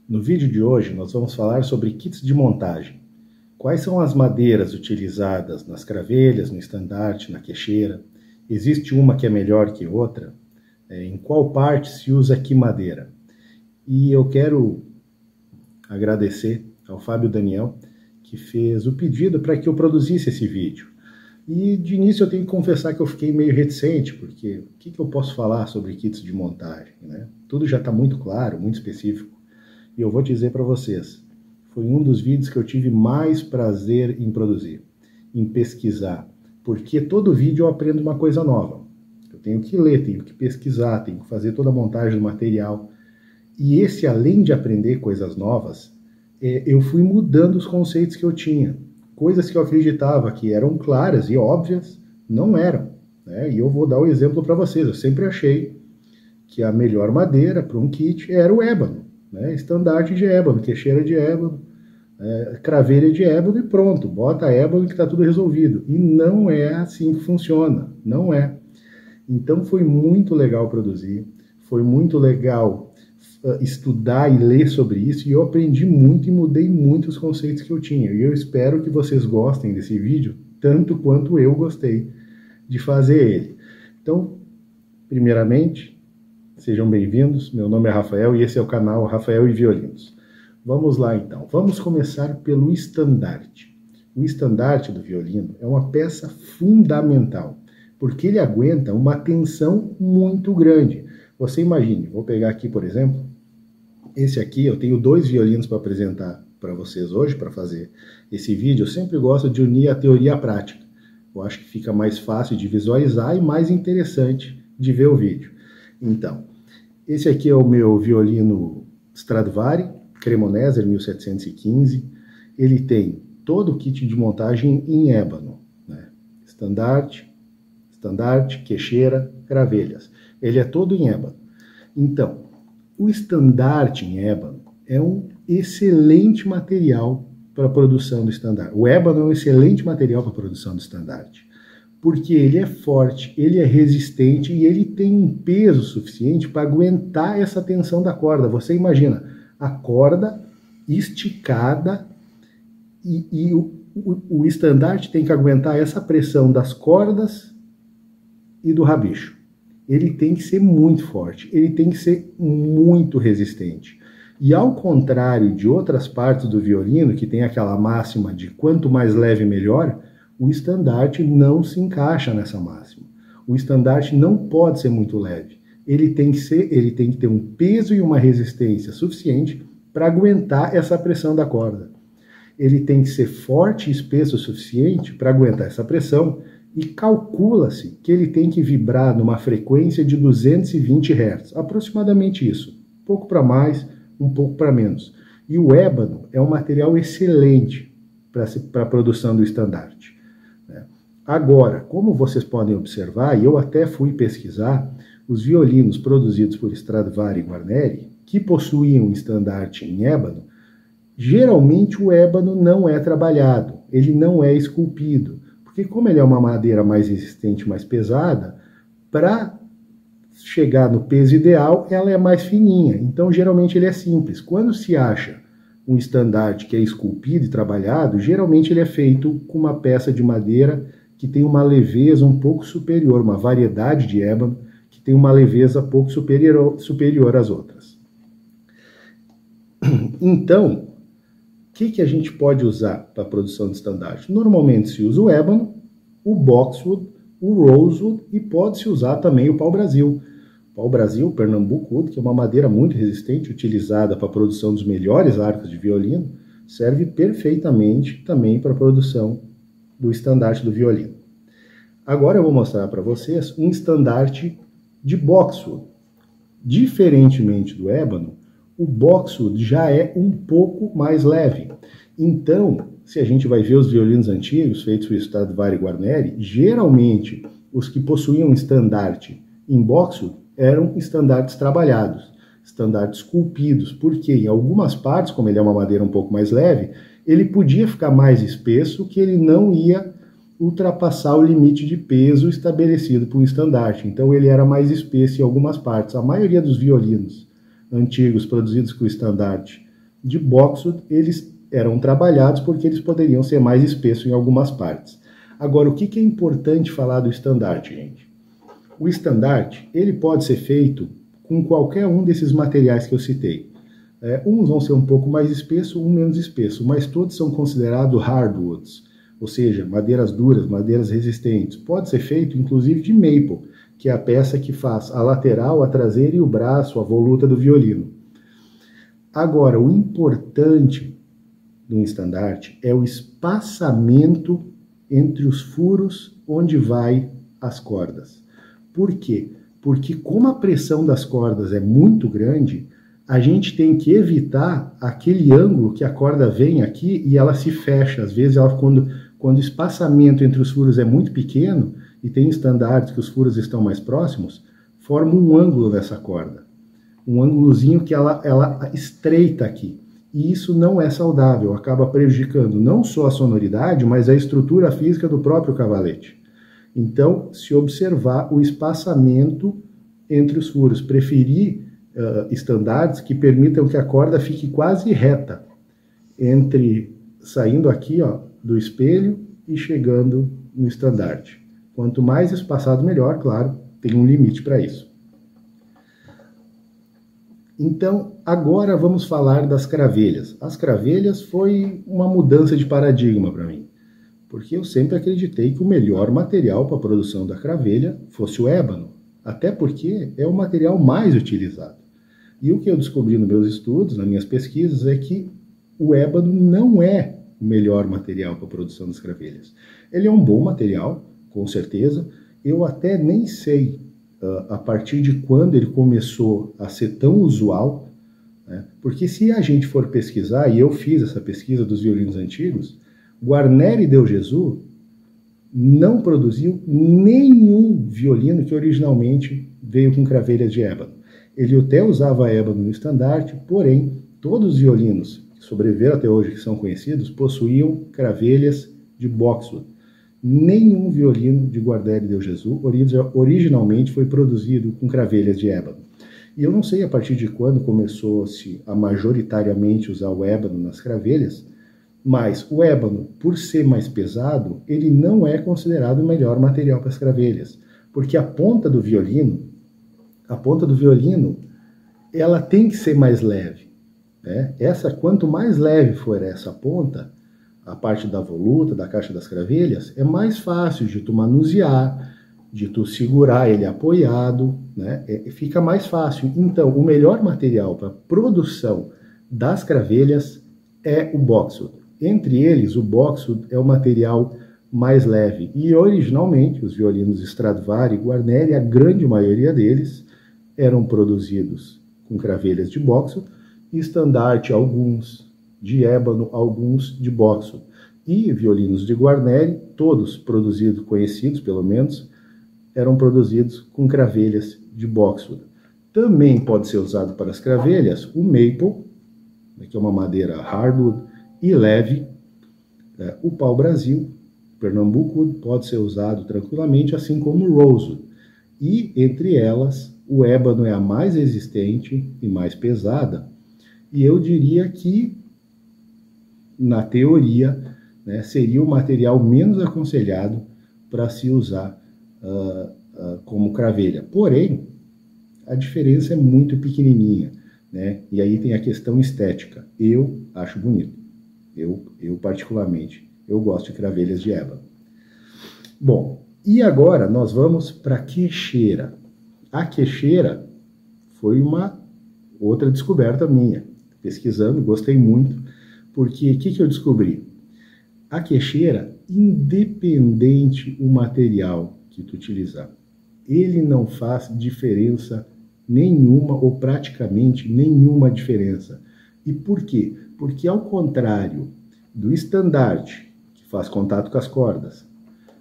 No vídeo de hoje nós vamos falar sobre kits de montagem. Quais são as madeiras utilizadas nas cravelhas, no estandarte, na queixeira? Existe uma que é melhor que outra? Em qual parte se usa que madeira? E eu quero agradecer ao Fábio Daniel, que fez o pedido para que eu produzisse esse vídeo. E de início eu tenho que confessar que eu fiquei meio reticente, porque o que eu posso falar sobre kits de montagem, né? Tudo já está muito claro, muito específico. E eu vou dizer para vocês, foi um dos vídeos que eu tive mais prazer em produzir, em pesquisar, porque todo vídeo eu aprendo uma coisa nova. Eu tenho que ler, tenho que pesquisar, tenho que fazer toda a montagem do material. E esse, além de aprender coisas novas, eu fui mudando os conceitos que eu tinha. Coisas que eu acreditava que eram claras e óbvias, não eram, né? E eu vou dar o exemplo para vocês. Eu sempre achei que a melhor madeira para um kit era o ébano, né? Estandarte de ébano, queixeira de ébano, cravelha de ébano e pronto, bota ébano que está tudo resolvido. E não é assim que funciona, não é. Então foi muito legal produzir, foi muito legal estudar e ler sobre isso, e eu aprendi muito e mudei muito os conceitos que eu tinha. E eu espero que vocês gostem desse vídeo, tanto quanto eu gostei de fazer ele. Então, primeiramente, sejam bem-vindos, meu nome é Rafael e esse é o canal Rafael e Violinos. Vamos lá então, vamos começar pelo estandarte. O estandarte do violino é uma peça fundamental, porque ele aguenta uma tensão muito grande. Você imagine, vou pegar aqui por exemplo, esse aqui, eu tenho dois violinos para apresentar para vocês hoje, para fazer esse vídeo. Eu sempre gosto de unir a teoria à prática. Eu acho que fica mais fácil de visualizar e mais interessante de ver o vídeo. Então, esse aqui é o meu violino Stradivari, Cremonese 1715. Ele tem todo o kit de montagem em ébano, né? Estandarte, queixeira, cravelhas. Ele é todo em ébano. Então, o estandarte em ébano é um excelente material para a produção do estandarte. O ébano é um excelente material para a produção do estandarte, porque ele é forte, ele é resistente e ele tem um peso suficiente para aguentar essa tensão da corda. Você imagina a corda esticada e o estandarte tem que aguentar essa pressão das cordas e do rabicho. Ele tem que ser muito forte, ele tem que ser muito resistente. E ao contrário de outras partes do violino, que tem aquela máxima de quanto mais leve melhor, o estandarte não se encaixa nessa máxima. O estandarte não pode ser muito leve. Ele tem que ter um peso e uma resistência suficiente para aguentar essa pressão da corda. Ele tem que ser forte e espesso o suficiente para aguentar essa pressão, e calcula-se que ele tem que vibrar numa frequência de 220 Hz, aproximadamente isso, um pouco para mais, um pouco para menos. E o ébano é um material excelente para a produção do estandarte. Agora, como vocês podem observar, e eu até fui pesquisar, os violinos produzidos por Stradivari e Guarneri, que possuíam estandarte em ébano, geralmente o ébano não é trabalhado, ele não é esculpido. Porque como ele é uma madeira mais resistente, mais pesada, para chegar no peso ideal, ela é mais fininha. Então, geralmente, ele é simples. Quando se acha um estandarte que é esculpido e trabalhado, geralmente ele é feito com uma peça de madeira que tem uma leveza um pouco superior, uma variedade de ébano que tem uma leveza pouco superior às outras. Então, o que a gente pode usar para a produção de estandarte? Normalmente se usa o ébano, o boxwood, o rosewood e pode-se usar também o pau-brasil. Pau-brasil, Pernambuco wood, que é uma madeira muito resistente, utilizada para a produção dos melhores arcos de violino, serve perfeitamente também para a produção do estandarte do violino. Agora eu vou mostrar para vocês um estandarte de boxwood. Diferentemente do ébano, o boxwood já é um pouco mais leve. Então, se a gente vai ver os violinos antigos, feitos por Stradivari e Guarneri, geralmente os que possuíam estandarte em boxwood eram estandartes trabalhados, estandartes esculpidos, porque em algumas partes, como ele é uma madeira um pouco mais leve, ele podia ficar mais espesso, que ele não ia ultrapassar o limite de peso estabelecido por um estandarte. Então ele era mais espesso em algumas partes. A maioria dos violinos antigos produzidos com estandarte de boxwood, eles eram trabalhados porque eles poderiam ser mais espessos em algumas partes. Agora, o que é importante falar do estandarte, gente? O estandarte, ele pode ser feito com qualquer um desses materiais que eu citei. Uns vão ser um pouco mais espesso, um menos espesso, mas todos são considerados hardwoods, ou seja, madeiras duras, madeiras resistentes. Pode ser feito, inclusive, de maple, que é a peça que faz a lateral, a traseira e o braço, a voluta do violino. Agora, o importante do estandarte é o espaçamento entre os furos onde vai as cordas. Por quê? Porque como a pressão das cordas é muito grande, a gente tem que evitar aquele ângulo que a corda vem aqui e ela se fecha. Às vezes, quando o espaçamento entre os furos é muito pequeno, e tem estandartes que os furos estão mais próximos, forma um ângulo nessa corda. Um ângulozinho que ela estreita aqui. E isso não é saudável, acaba prejudicando não só a sonoridade, mas a estrutura física do próprio cavalete. Então, se observar o espaçamento entre os furos, preferir estandartes que permitam que a corda fique quase reta, saindo aqui do espelho e chegando no estandarte. Quanto mais espaçado, melhor, claro, tem um limite para isso. Então, agora vamos falar das cravelhas. As cravelhas foi uma mudança de paradigma para mim, porque eu sempre acreditei que o melhor material para a produção da cravelha fosse o ébano, até porque é o material mais utilizado. E o que eu descobri nos meus estudos, nas minhas pesquisas, é que o ébano não é o melhor material para a produção das cravelhas. Ele é um bom material, com certeza. Eu até nem sei a partir de quando ele começou a ser tão usual, né? Porque se a gente for pesquisar, e eu fiz essa pesquisa dos violinos antigos, Guarneri del Gesù não produziu nenhum violino que originalmente veio com cravelhas de ébano. Ele até usava ébano no estandarte, porém, todos os violinos que sobreviveram até hoje, que são conhecidos, possuíam cravelhas de boxwood. Nenhum violino de Guarneri del Gesù originalmente foi produzido com cravelhas de ébano. E eu não sei a partir de quando começou-se a majoritariamente usar o ébano nas cravelhas, mas o ébano, por ser mais pesado, ele não é considerado o melhor material para as cravelhas, porque a ponta do violino, ela tem que ser mais leve, né? Quanto mais leve for essa ponta, a parte da voluta, da caixa das cravelhas, é mais fácil de tu manusear, de tu segurar ele apoiado, né? Fica mais fácil. Então, o melhor material para produção das cravelhas é o boxwood. Entre eles, o boxwood é o material mais leve. E originalmente, os violinos Stradivari e Guarneri, a grande maioria deles, eram produzidos com cravelhas de boxwood, e estandarte alguns de ébano, alguns de boxwood. E violinos de Guarneri, todos produzidos, conhecidos pelo menos, eram produzidos com cravelhas de boxwood. Também pode ser usado para as cravelhas o maple, que é uma madeira hardwood e leve, o pau-brasil, Pernambuco, pode ser usado tranquilamente, assim como o rosewood. E, entre elas, o ébano é a mais resistente e mais pesada. E eu diria que, na teoria, né, seria o material menos aconselhado para se usar como cravelha. Porém, a diferença é muito pequenininha, né? E aí tem a questão estética. Eu acho bonito. Eu particularmente, eu gosto de cravelhas de ébano. Bom, e agora nós vamos para a queixeira. A queixeira foi uma outra descoberta minha. Pesquisando, gostei muito, porque o que eu descobri? A queixeira, independente o material que tu utilizar, ele não faz diferença nenhuma ou praticamente nenhuma diferença. E por quê? Porque ao contrário do estandarte, que faz contato com as cordas,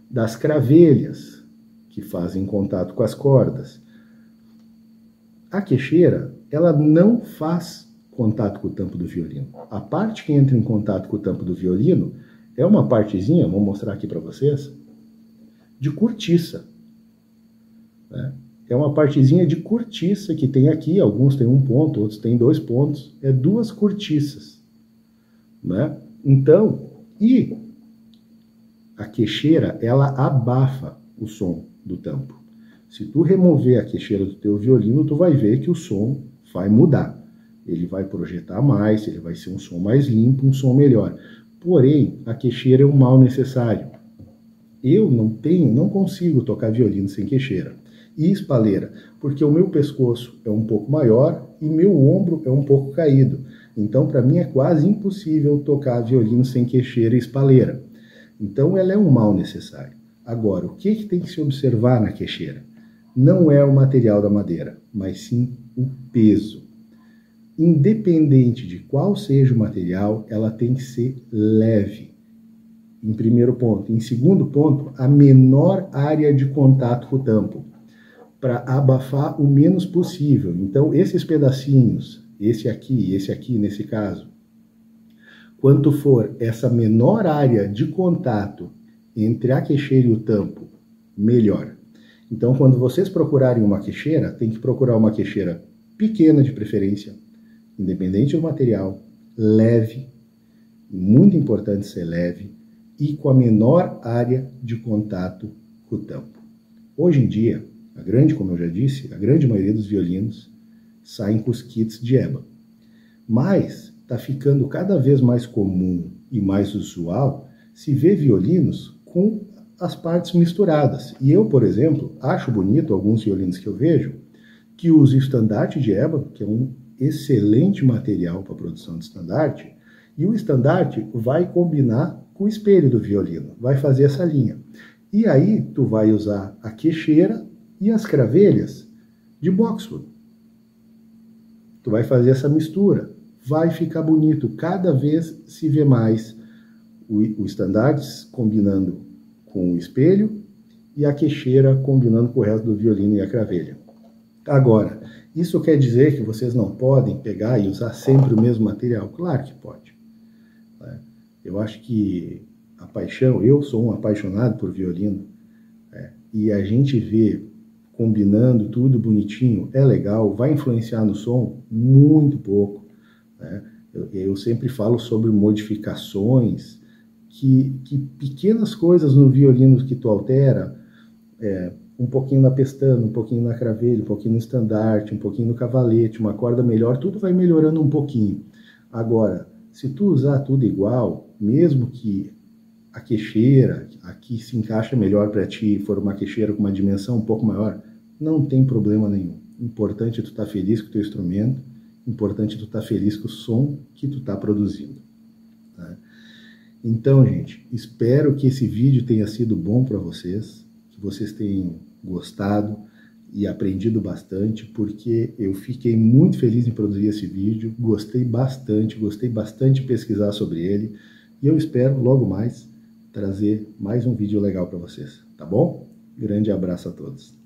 das cravelhas, que fazem contato com as cordas, a queixeira, ela não faz contato com o tampo do violino. A parte que entra em contato com o tampo do violino é uma partezinha, vou mostrar aqui para vocês, de cortiça, né? É uma partezinha de cortiça que tem aqui, alguns têm um ponto, outros têm 2 pontos, é 2 cortiças. né? Então, e a queixeira, ela abafa o som do tampo. Se tu remover a queixeira do teu violino, tu vai ver que o som vai mudar. Ele vai projetar mais, ele vai ser um som mais limpo, um som melhor. Porém, a queixeira é um mal necessário. Eu não consigo tocar violino sem queixeira. E espaleira, porque o meu pescoço é um pouco maior e meu ombro é um pouco caído. Então, para mim, é quase impossível tocar violino sem queixeira e espaleira. Então, ela é um mal necessário. Agora, o que tem que se observar na queixeira? Não é o material da madeira, mas sim o peso. Independente de qual seja o material, ela tem que ser leve. Em primeiro ponto. Em segundo ponto, a menor área de contato com o tampo, para abafar o menos possível. Então, esses pedacinhos, esse aqui nesse caso, quanto for essa menor área de contato entre a queixeira e o tampo, melhor. Então, quando vocês procurarem uma queixeira, tem que procurar uma queixeira pequena de preferência, independente do material, leve, muito importante ser leve, e com a menor área de contato com o tampo. Hoje em dia, como eu já disse, a grande maioria dos violinos saem com os kits de EBA. Mas está ficando cada vez mais comum e mais usual se ver violinos com as partes misturadas. E eu, por exemplo, acho bonito alguns violinos que eu vejo que usam estandarte de EBA, que é um excelente material para produção de estandarte, e o estandarte vai combinar com o espelho do violino, vai fazer essa linha. E aí tu vai usar a queixeira e as cravelhas de boxwood. Tu vai fazer essa mistura, vai ficar bonito, cada vez se vê mais o estandarte combinando com o espelho e a queixeira combinando com o resto do violino e a cravelha. Agora, isso quer dizer que vocês não podem pegar e usar sempre o mesmo material? Claro que pode. Eu acho que a paixão, eu sou um apaixonado por violino, e a gente vê combinando tudo bonitinho, é legal, vai influenciar no som? Muito pouco. Eu sempre falo sobre modificações, que pequenas coisas no violino que tu altera, um pouquinho na pestana, um pouquinho na cravelha, um pouquinho no estandarte, um pouquinho no cavalete, uma corda melhor, tudo vai melhorando um pouquinho. Agora, se tu usar tudo igual, mesmo que a queixeira, aqui se encaixa melhor para ti, for uma queixeira com uma dimensão um pouco maior, não tem problema nenhum. Importante é tu estar feliz com o teu instrumento, importante é tu estar feliz com o som que tu está produzindo. Tá? Então, gente, espero que esse vídeo tenha sido bom para vocês, que vocês tenham gostado e aprendido bastante, porque eu fiquei muito feliz em produzir esse vídeo, gostei bastante de pesquisar sobre ele, e eu espero logo mais trazer mais um vídeo legal para vocês, tá bom? Grande abraço a todos.